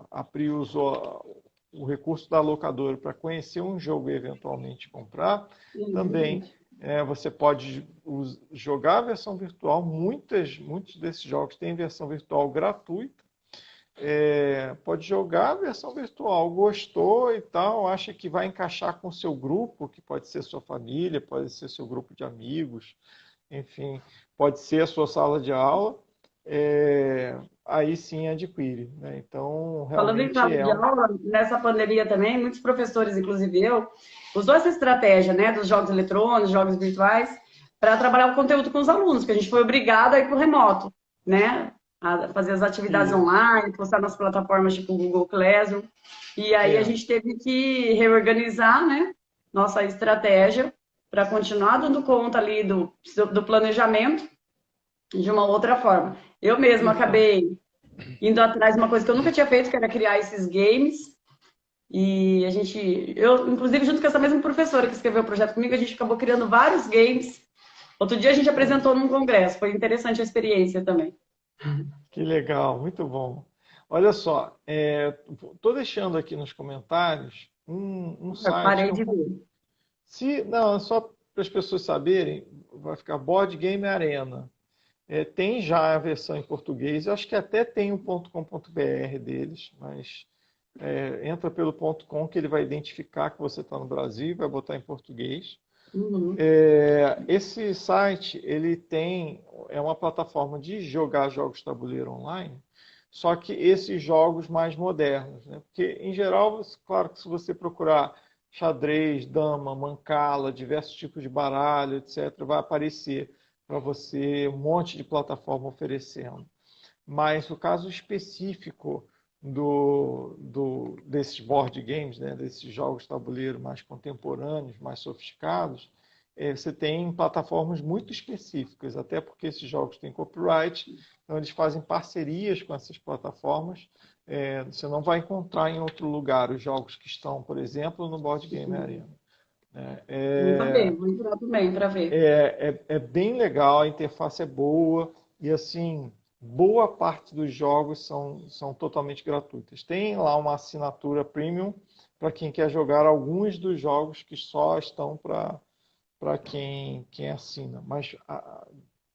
S2: a Pri usou o recurso da locadora para conhecer um jogo e eventualmente comprar, também você pode jogar a versão virtual. Muitos desses jogos têm versão virtual gratuita. Pode jogar a versão virtual, gostou e tal, acha que vai encaixar com o seu grupo, que pode ser sua família, pode ser seu grupo de amigos, enfim, pode ser a sua sala de aula, aí sim adquire, né? Então,
S1: Falando em
S2: realmente
S1: sala de aula, nessa pandemia também, muitos professores, inclusive eu, usou essa estratégia, né, dos jogos eletrônicos, jogos virtuais, para trabalhar o conteúdo com os alunos, que a gente foi obrigado a ir para o remoto, né? a fazer as atividades
S2: Isso.
S1: online, postar nas plataformas tipo Google Classroom. E aí a
S2: É,
S1: gente teve que reorganizar, né, nossa estratégia para continuar dando conta ali do planejamento de uma outra forma. Eu mesma
S2: então,
S1: acabei indo atrás de uma coisa que eu nunca tinha feito, que era criar esses games. E eu, inclusive, junto com essa mesma professora que escreveu o projeto comigo, a gente acabou criando vários games. Outro dia a gente
S2: olha,
S1: apresentou num congresso, foi interessante a experiência também.
S2: que legal, muito bom. Olha só, estou deixando aqui nos comentários um
S1: Eu
S2: site que
S1: parei
S2: é um
S1: de
S2: pouco.
S1: ver.
S2: Se, não, é só para as pessoas saberem, vai ficar Board Game Arena. Tem já a versão em português, eu acho que até tem o .com.br deles, mas entra pelo .com que ele vai identificar que você está no Brasil, vai botar em português.
S1: Uhum.
S2: Esse site ele é uma plataforma de jogar jogos de tabuleiro online, só que esses jogos mais modernos, né? Porque em geral, claro que se você procurar xadrez, dama, mancala, diversos tipos de baralho, etc., vai aparecer para você um monte de plataforma oferecendo. Mas o caso específico desses board games, né, desses jogos de tabuleiro mais contemporâneos, mais sofisticados, você tem plataformas muito específicas, até porque esses jogos têm copyright, então eles fazem parcerias com essas plataformas. Você não vai encontrar em outro lugar os jogos que estão, por exemplo, no Board Game Arena. Né?
S1: Vou saber, vou entrar também para ver.
S2: É bem legal, a interface é boa e assim, boa parte dos jogos são totalmente gratuitas. Tem lá uma assinatura premium para quem quer jogar alguns dos jogos que só estão para quem assina, mas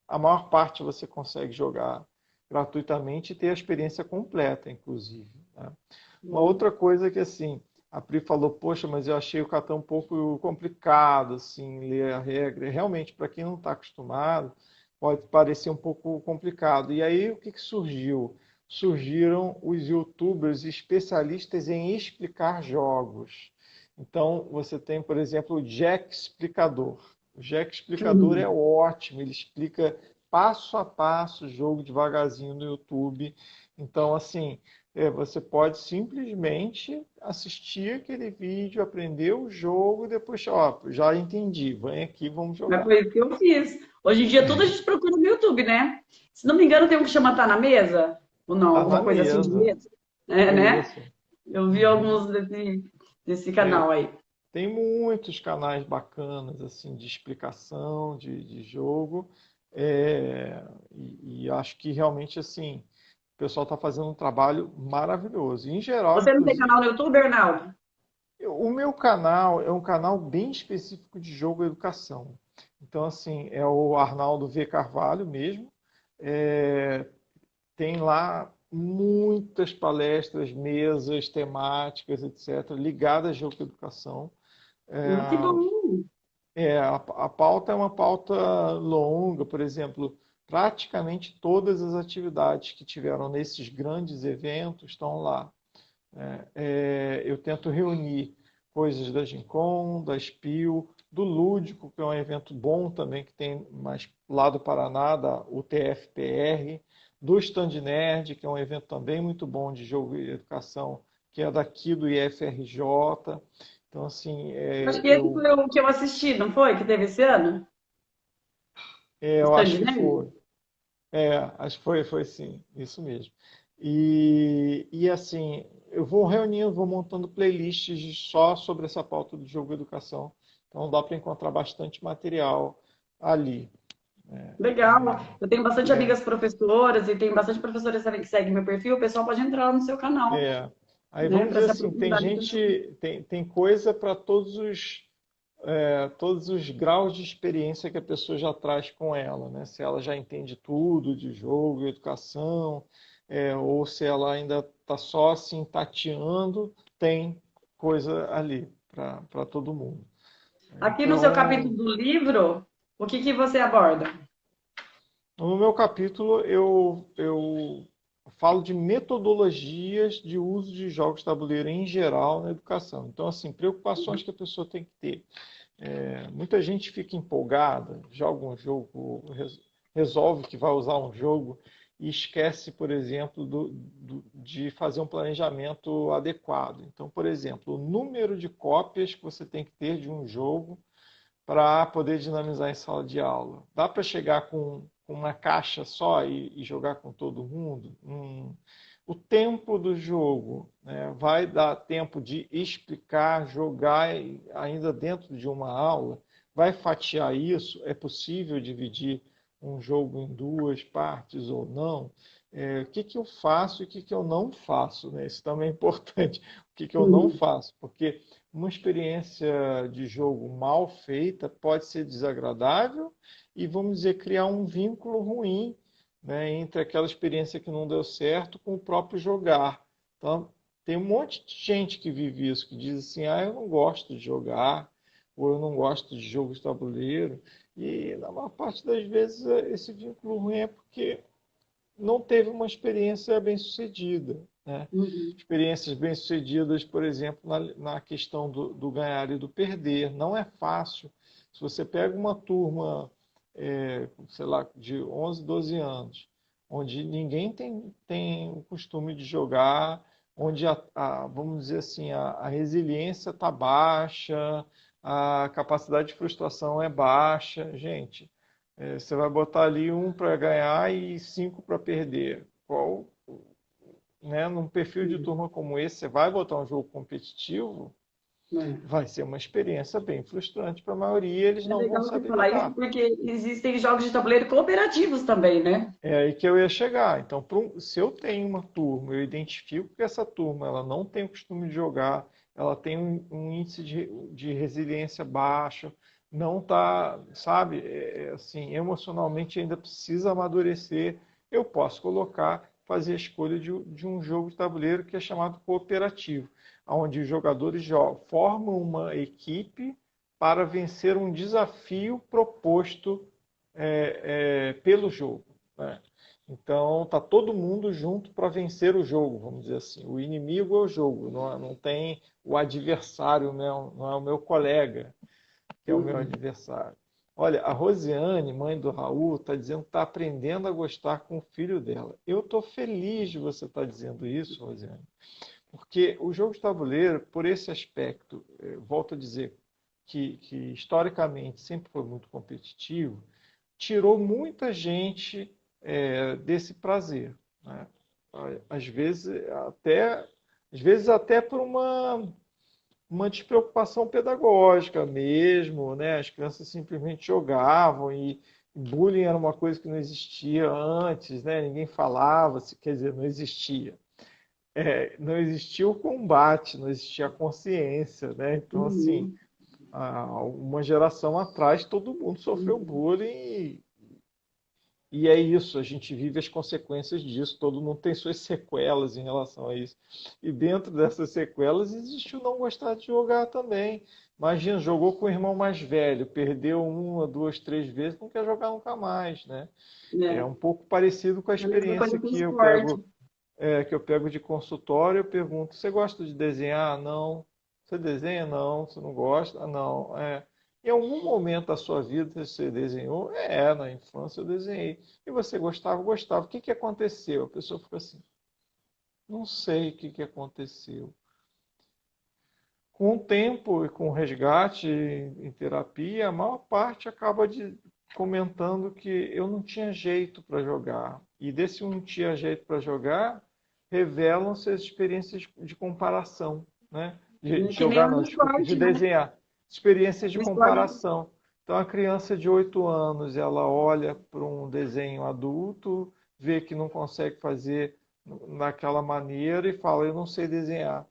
S2: a maior parte você consegue jogar gratuitamente e ter a experiência completa, inclusive. Né? Uma
S1: Bom,
S2: outra coisa que assim, a Pri falou, poxa, mas eu achei o Catan um pouco complicado, assim, ler a regra. E realmente, para quem não está acostumado, pode parecer um pouco complicado. E aí, o que que surgiu? Surgiram os YouTubers especialistas em explicar jogos. Então, você tem, por exemplo, o Jack Explicador. O Jack Explicador é
S1: uhum.
S2: ótimo, ele explica passo a passo o jogo devagarzinho no YouTube. Então, assim, você pode simplesmente assistir aquele vídeo, aprender o jogo e depois, ó, já entendi, vem aqui, vamos
S1: Mas
S2: jogar.
S1: foi isso que eu fiz. Hoje em dia tudo a gente procura no YouTube, né? Se não me engano, tem um que chama Tá na Mesa, ou não,
S2: Tá na
S1: alguma coisa assim de
S2: mesa.
S1: mesa. É, né?
S2: Isso.
S1: Eu vi
S2: Uhum.
S1: alguns desse
S2: É,
S1: canal aí.
S2: tem muitos canais bacanas assim de explicação de jogo. E acho que realmente assim o pessoal está fazendo um trabalho maravilhoso. Em geral,
S1: Você não tem
S2: inclusive,
S1: canal no YouTube, Arnaldo?
S2: o meu canal é um canal bem específico de jogo e educação. Então, assim, é o Arnaldo V. Carvalho mesmo. É, tem lá muitas palestras, mesas temáticas, etc., ligadas a jogo e educação.
S1: Que bom.
S2: A pauta é uma pauta longa, por exemplo, praticamente todas as atividades que tiveram nesses grandes eventos estão lá. Eu tento reunir coisas da Gincom, da Spiel, do Lúdico, que é um evento bom também, que tem mais lá do Paraná, da UTFPR, do Stand Nerd, que é um evento também muito bom de jogo e educação, que é daqui do IFRJ. Então, assim,
S1: Acho que esse foi o que eu assisti, não foi? Que teve esse ano?
S2: eu
S1: Stand
S2: acho que
S1: Nerd?
S2: foi. Acho que foi sim, isso mesmo. E assim, eu vou reunindo, vou montando playlists só sobre essa pauta do jogo e educação. Então dá para encontrar bastante material ali.
S1: Legal. Eu tenho bastante
S2: É,
S1: amigas professoras e tem bastante professoras também que seguem meu perfil. O pessoal pode entrar no seu canal,
S2: é. Aí
S1: né,
S2: vamos
S1: para
S2: dizer
S1: se
S2: assim, tem
S1: aprofundar nesse assunto.
S2: gente, tem coisa para todos os graus de experiência que a pessoa já traz com ela, né? Se ela já entende tudo de jogo, educação, ou se ela ainda está só assim tateando, tem coisa ali para todo mundo.
S1: Aqui no seu capítulo
S2: Então,
S1: do livro, o que que você aborda?
S2: no meu capítulo eu falo de metodologias de uso de jogos de tabuleiro em geral na educação. Então, assim, preocupações que a pessoa tem que ter. Muita gente fica empolgada, joga um jogo, resolve que vai usar um jogo e esquece, por exemplo, de fazer um planejamento adequado. Então, por exemplo, o número de cópias que você tem que ter de um jogo para poder dinamizar em sala de aula. Dá para chegar com uma caixa só e jogar com todo mundo? O tempo do jogo, né, vai dar tempo de explicar, jogar ainda dentro de uma aula? Vai fatiar isso? É possível dividir um jogo em duas partes ou não? O que, que eu faço e o que, que eu não faço? Né? Isso também é importante. O que, que eu não
S1: Uhum.
S2: faço? Porque uma experiência de jogo mal feita pode ser desagradável e, vamos dizer, criar um vínculo ruim, né, entre aquela experiência que não deu certo com o próprio jogar. Então, tem um monte de gente que vive isso, que diz assim, eu não gosto de jogar, ou eu não gosto de jogo de tabuleiro, e na maior parte das vezes esse vínculo ruim é porque não teve uma experiência bem-sucedida, né?
S1: Uhum.
S2: Experiências bem-sucedidas, por exemplo, na questão do ganhar e do perder. Não é fácil. Se você pega uma turma, sei lá, de 11, 12 anos, onde ninguém tem o costume de jogar, onde, vamos dizer assim, a resiliência está baixa, a capacidade de frustração é baixa. Gente, você vai botar ali um para ganhar e cinco para perder. Qual, né, num perfil de turma como esse, você vai botar um jogo competitivo,
S1: É.
S2: vai ser uma experiência bem frustrante para a maioria, eles
S1: É
S2: não vão
S1: legal você
S2: saber
S1: falar isso,
S2: lidar.
S1: porque existem jogos de tabuleiro cooperativos também, né?
S2: É aí que eu ia chegar. Então, se eu tenho uma turma, eu identifico que essa turma ela não tem o costume de jogar, ela tem um índice de resiliência baixo, não está, sabe, assim, emocionalmente ainda precisa amadurecer, eu posso colocar, fazer a escolha de um jogo de tabuleiro que é chamado cooperativo, onde os jogadores formam uma equipe para vencer um desafio proposto pelo jogo. Né? Então, tá todo mundo junto para vencer o jogo, vamos dizer assim. O inimigo é o jogo, não tem o adversário, não é o meu colega que é o meu
S1: Uhum.
S2: adversário. Olha, a Rosiane, mãe do Raul, está dizendo que está aprendendo a gostar com o filho dela. Eu estou feliz de você estar dizendo isso, Rosiane, porque o jogo de tabuleiro, por esse aspecto, volto a dizer que historicamente sempre foi muito competitivo, tirou muita gente desse prazer. Né? Às vezes até por uma despreocupação pedagógica mesmo, né? As crianças simplesmente jogavam e bullying era uma coisa que não existia antes, né? Ninguém falava, quer dizer, não existia. Não existia o combate, não existia a consciência, né? Então, assim,
S1: Uhum.
S2: há uma geração atrás todo mundo sofreu
S1: Uhum.
S2: bullying e é isso, a gente vive as consequências disso, todo mundo tem suas sequelas em relação a isso. E dentro dessas sequelas existe o não gostar de jogar também. Imagina, jogou com o irmão mais velho, perdeu uma, duas, três vezes, não quer jogar nunca mais, né? É
S1: É.
S2: um pouco parecido com a
S1: É a mesma coisa
S2: experiência
S1: com o
S2: que eu
S1: esporte.
S2: pego, de consultório, eu pergunto, você gosta de desenhar? Não. Você desenha? Não. Você não gosta? Ah, não. Em algum momento da sua vida você desenhou? Na infância eu desenhei. E você gostava? Gostava. O que que aconteceu? A pessoa fica assim, não sei o que que aconteceu. Com o tempo e com o resgate em terapia, a maior parte acaba comentando que eu não tinha jeito para jogar. E desse não tinha jeito para jogar, revelam-se as experiências de comparação, né? De
S1: Que nem
S2: jogar,
S1: no
S2: não, desculpa, de
S1: esporte, né?
S2: desenhar. Experiências de
S1: No esporte.
S2: comparação. Então, a criança de 8 anos, ela olha para um desenho adulto, vê que não consegue fazer daquela maneira e fala, eu não sei desenhar.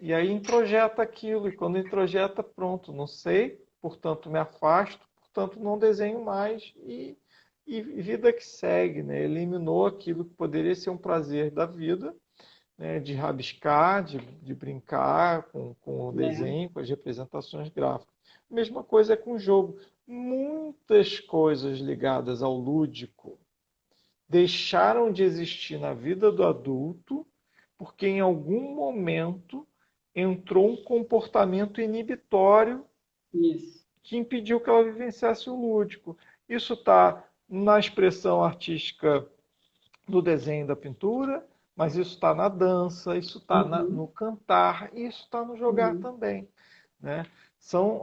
S2: E aí introjeta aquilo, e quando introjeta, pronto, não sei, portanto me afasto, portanto não desenho mais, e vida que segue, né? Eliminou aquilo que poderia ser um prazer da vida, né? De rabiscar, de brincar com o
S1: É.
S2: desenho, com as representações gráficas. Mesma coisa é com o jogo. Muitas coisas ligadas ao lúdico deixaram de existir na vida do adulto porque em algum momento entrou um comportamento inibitório
S1: Isso.
S2: que impediu que ela vivenciasse o lúdico. Isso está na expressão artística no desenho da pintura, mas isso está na dança, isso está
S1: Uhum.
S2: no cantar, e isso está no jogar
S1: Uhum.
S2: também, né? São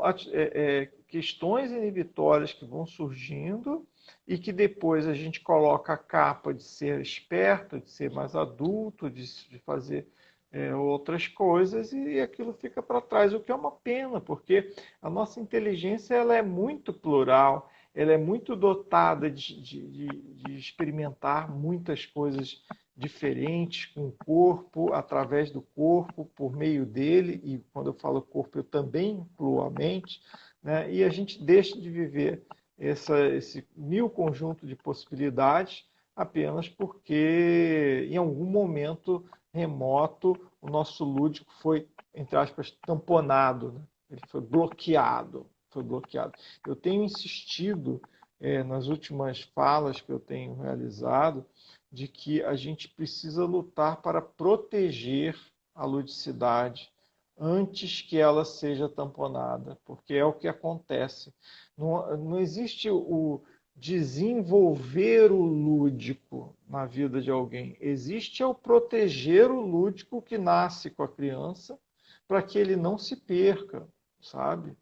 S2: questões inibitórias que vão surgindo e que depois a gente coloca a capa de ser esperto, de ser mais adulto, de fazer outras coisas e aquilo fica para trás, o que é uma pena, porque a nossa inteligência ela é muito plural, ela é muito dotada de experimentar muitas coisas diferentes com o corpo, através do corpo, por meio dele, e quando eu falo corpo, eu também incluo a mente, né? E a gente deixa de viver esse mil conjunto de possibilidades apenas porque em algum momento remoto o nosso lúdico foi, entre aspas, tamponado, né? Ele foi bloqueado, foi bloqueado. Eu tenho insistido nas últimas falas que eu tenho realizado de que a gente precisa lutar para proteger a ludicidade antes que ela seja tamponada, porque é o que acontece. Não existe o desenvolver o lúdico na vida de alguém. Existe o proteger o lúdico que nasce com a criança para que ele não se perca, sabe?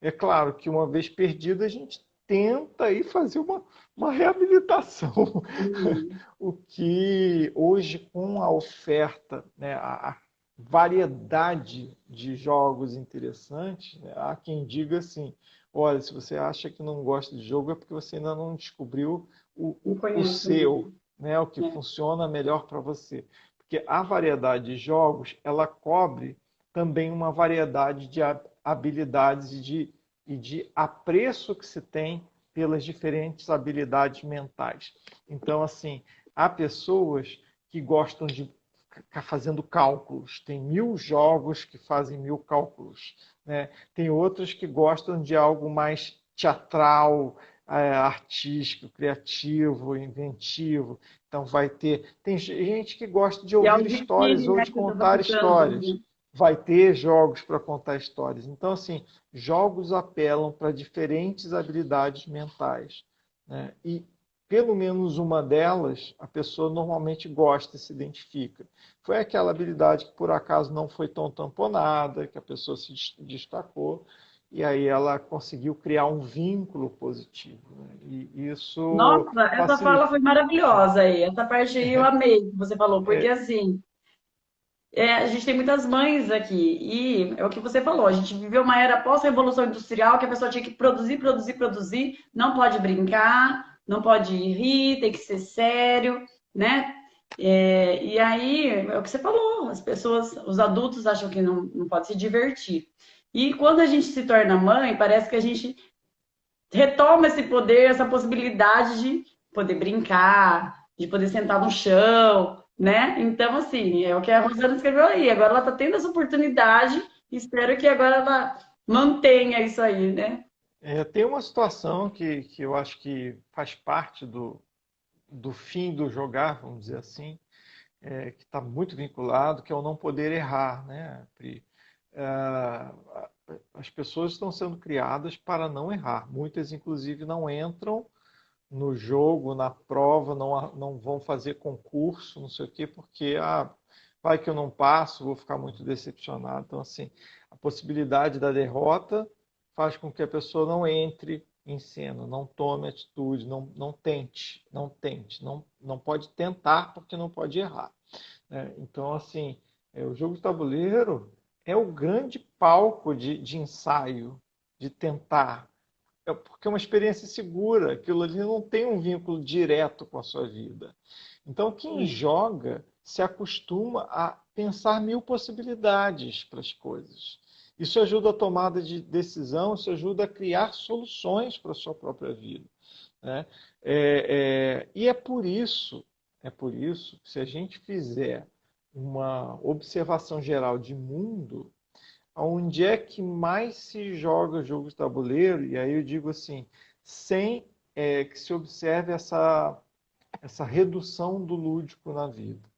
S2: É claro que uma vez perdido a gente tenta aí fazer uma reabilitação.
S1: Uhum.
S2: O que hoje, com a oferta, né, a variedade de jogos interessantes, né, há quem diga assim: olha, se você acha que não gosta de jogo é porque você ainda não descobriu
S1: Não
S2: o
S1: conheço
S2: seu,
S1: mesmo.
S2: né, o que
S1: É.
S2: funciona melhor para você. Porque a variedade de jogos, ela cobre também uma variedade de habilidades e de apreço que se tem pelas diferentes habilidades mentais. Então, assim, há pessoas que gostam de ficar fazendo cálculos. Tem 1000 jogos que fazem 1000 cálculos, né? Tem outros que gostam de algo mais teatral, artístico, criativo, inventivo. Então vai ter. Tem gente que gosta de
S1: E é
S2: ouvir
S1: o de
S2: histórias ou
S1: né,
S2: de
S1: que você estava
S2: contar
S1: citando,
S2: histórias.
S1: né?
S2: Vai ter jogos para contar histórias. Então, assim, jogos apelam para diferentes habilidades mentais, né? E pelo menos uma delas, a pessoa normalmente gosta e se identifica. Foi aquela habilidade que por acaso não foi tão tamponada, que a pessoa se destacou, e aí ela conseguiu criar um vínculo positivo, né? E isso
S1: Nossa, essa fala
S2: facilita.
S1: foi maravilhosa aí. Essa parte aí eu amei que você falou, porque
S2: É,
S1: assim, a gente tem muitas mães aqui, e é o que você falou, a gente viveu uma era pós-revolução industrial que a pessoa tinha que produzir, produzir, produzir, não pode brincar, não pode rir, tem que ser sério, né? E aí, é o que você falou, as pessoas, os adultos acham que não pode se divertir. E quando a gente se torna mãe, parece que a gente retoma esse poder, essa possibilidade de poder brincar, de poder sentar no chão, né? Então, assim, é o que a Rosana escreveu aí. Agora ela está tendo essa oportunidade e espero que agora ela mantenha isso aí, né?
S2: tem uma situação que eu acho que faz parte do fim do jogar, vamos dizer assim, que está muito vinculado, que é o não poder errar, né, Pri? Ah, as pessoas estão sendo criadas para não errar. Muitas, inclusive, não entram no jogo, na prova, não vão fazer concurso, não sei o quê, porque vai que eu não passo, vou ficar muito decepcionado. Então, assim, a possibilidade da derrota faz com que a pessoa não entre em cena, não tome atitude, não tente, não pode tentar porque não pode errar, né? Então, assim, o jogo de tabuleiro é o grande palco de ensaio, de tentar, porque é uma experiência segura, aquilo ali não tem um vínculo direto com a sua vida. Então, quem joga se acostuma a pensar mil possibilidades para as coisas. Isso ajuda a tomada de decisão, isso ajuda a criar soluções para a sua própria vida, né? E é por isso que se a gente fizer uma observação geral de mundo, onde é que mais se joga jogo de tabuleiro, e aí eu digo assim, sem que se observe essa redução do lúdico na vida.